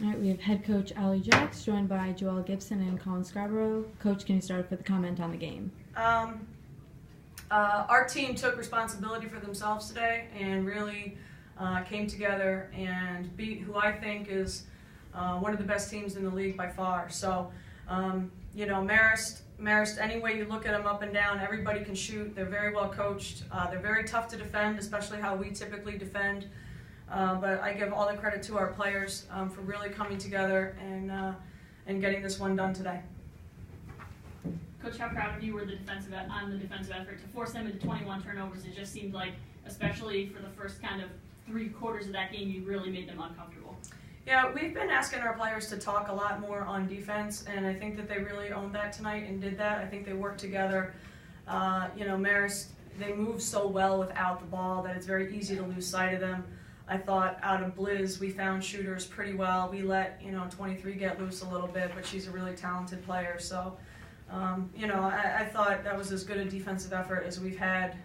All right, we have head coach Ali Jaques, joined by Joella, Gibson, and Kollyns Scarbrough. Coach, can you start with a comment on the game? Our team took responsibility for themselves today and really came together and beat who I think is one of the best teams in the league by far. So, you know, Marist, any way you look at them up and down, everybody can shoot. They're very well coached. They're very tough to defend, especially how we typically defend. But I give all the credit to our players for really coming together and getting this one done today. Coach, how proud of you were on the defensive effort to force them into 21 turnovers? It just seemed like, especially for the first kind of 3 quarters of that game, you really made them uncomfortable. Yeah, we've been asking our players to talk a lot more on defense, and I think that they really owned that tonight and did that. I think they worked together. You know, Marist, they move so well without the ball that it's very easy to lose sight of them. I thought out of Blizz, we found shooters pretty well. We let, 23 get loose a little bit, but she's a really talented player. So, I thought that was as good a defensive effort as we've had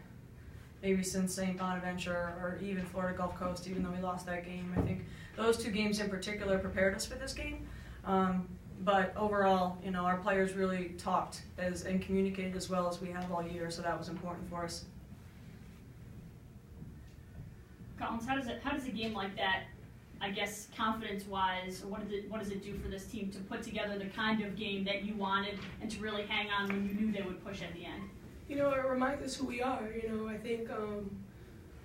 maybe since St. Bonaventure or even Florida Gulf Coast, even though we lost that game. I think those 2 games in particular prepared us for this game. But overall, our players really talked and communicated as well as we have all year, so that was important for us. Kollyns, how does a game like that, I guess, confidence-wise, or what does it do for this team to put together the kind of game that you wanted and to really hang on when you knew they would push at the end? It reminds us who we are. I think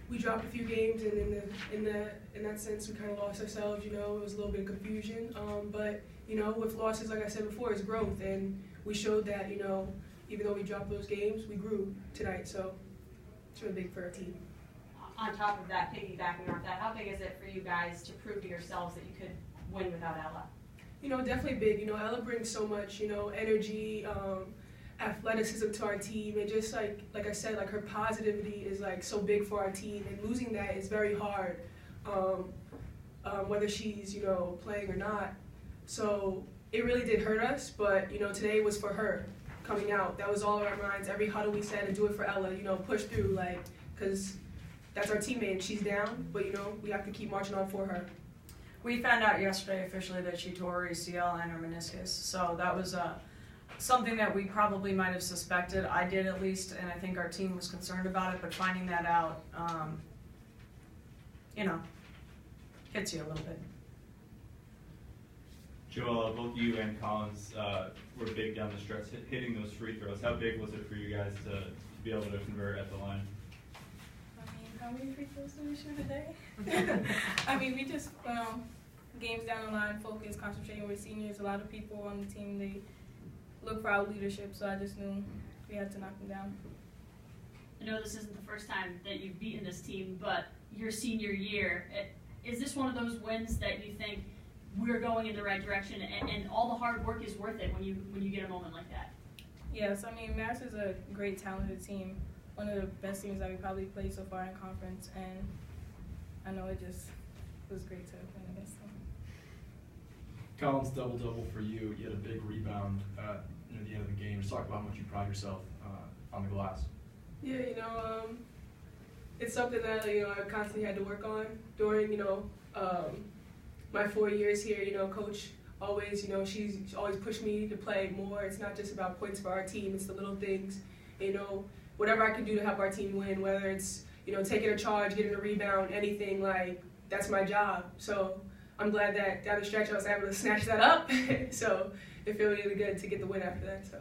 we dropped a few games, and in that sense, we kind of lost ourselves. It was a little bit of confusion. But with losses, like I said before, it's growth, and we showed that. Even though we dropped those games, we grew tonight. So it's really big for our team. On top of that, piggybacking off that, how big is it for you guys to prove to yourselves that you could win without Ella? Definitely big. Ella brings so much, energy, athleticism to our team, and just like I said, her positivity is so big for our team, and losing that is very hard, whether she's playing or not. So it really did hurt us, but today was for her coming out. That was all in our minds. Every huddle we said, and do it for Ella. Push through, because that's our teammate and she's down, but we have to keep marching on for her. We found out yesterday officially that she tore her ACL and her meniscus, so that was something that we probably might have suspected. I did at least, and I think our team was concerned about it, but finding that out, hits you a little bit. Joella, both you and Kollyns were big down the stretch, hitting those free throws. How big was it for you guys to be able to convert at the line? How many free throws did we shoot today? We just, games down the line, focus, concentrating with seniors. A lot of people on the team, they look for our leadership, so I just knew we had to knock them down. I know this isn't the first time that you've beaten this team, but your senior year, is this one of those wins that you think we're going in the right direction and all the hard work is worth it when you get a moment like that? Yes, Marist is a great, talented team. One of the best teams that we probably played so far in conference, and I know it just was great to win against them. Kollyns, double-double for you. You had a big rebound at the end of the game. Just talk about how much you pride yourself on the glass. Yeah, it's something that I constantly had to work on during my 4 years here. Coach always she's always pushed me to play more. It's not just about points for our team. It's the little things. Whatever I can do to help our team win, whether it's taking a charge, getting a rebound, anything, that's my job. So I'm glad that down the stretch I was able to snatch that up. So it feels really good to get the win after that. So.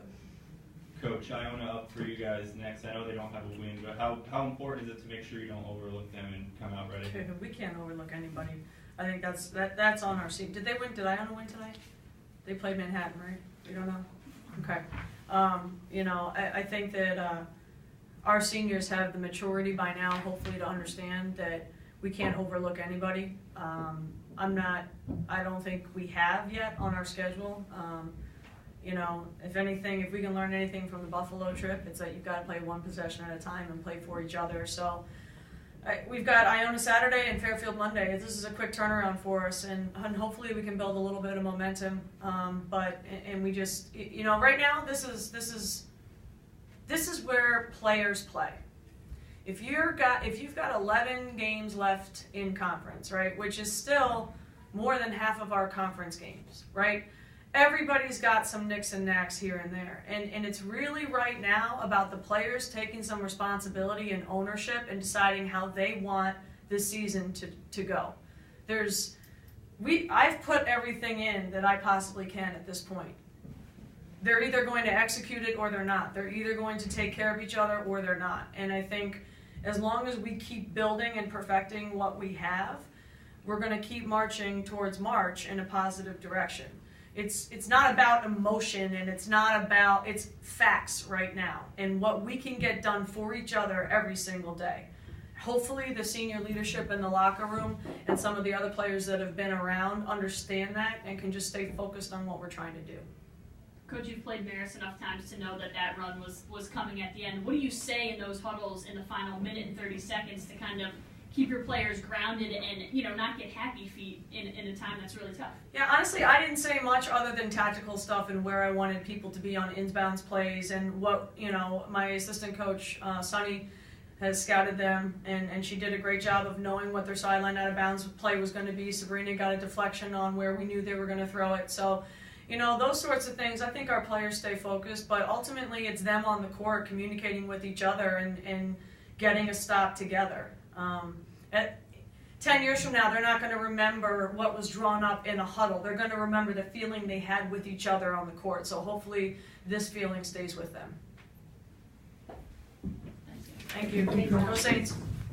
Coach, Iona up for you guys next. I know they don't have a win, but how important is it to make sure you don't overlook them and come out ready? We can't overlook anybody. I think that's on our seat. Did they win? Did Iona win tonight? They played Manhattan, right? You don't know? Okay. I think that our seniors have the maturity by now, hopefully, to understand that we can't overlook anybody. I don't think we have yet on our schedule. If anything, if we can learn anything from the Buffalo trip, it's that you've got to play one possession at a time and play for each other. So we've got Iona Saturday and Fairfield Monday. This is a quick turnaround for us, and hopefully we can build a little bit of momentum. We just, right now this is where players play. If you've got 11 games left in conference, right, which is still more than half of our conference games, right? Everybody's got some nicks and knacks here and there. And it's really right now about the players taking some responsibility and ownership and deciding how they want this season to go. I've put everything in that I possibly can at this point. They're either going to execute it or they're not. They're either going to take care of each other or they're not. And I think as long as we keep building and perfecting what we have, we're going to keep marching towards March in a positive direction. It's not about emotion, and it's facts right now and what we can get done for each other every single day. Hopefully the senior leadership in the locker room and some of the other players that have been around understand that and can just stay focused on what we're trying to do. Coach, you've played Marist enough times to know that run was coming at the end. What do you say in those huddles in the final minute and 30 seconds to kind of keep your players grounded and, not get happy feet in a time that's really tough? Yeah, honestly, I didn't say much other than tactical stuff and where I wanted people to be on inbounds plays and what, my assistant coach, Sunny, has scouted them, and she did a great job of knowing what their sideline out of bounds play was going to be. Sabrina got a deflection on where we knew they were going to throw it. So, those sorts of things, I think our players stay focused, but ultimately it's them on the court communicating with each other and getting a stop together. 10 years from now, they're not going to remember what was drawn up in a huddle. They're going to remember the feeling they had with each other on the court. So hopefully this feeling stays with them. Thank you. Go Saints.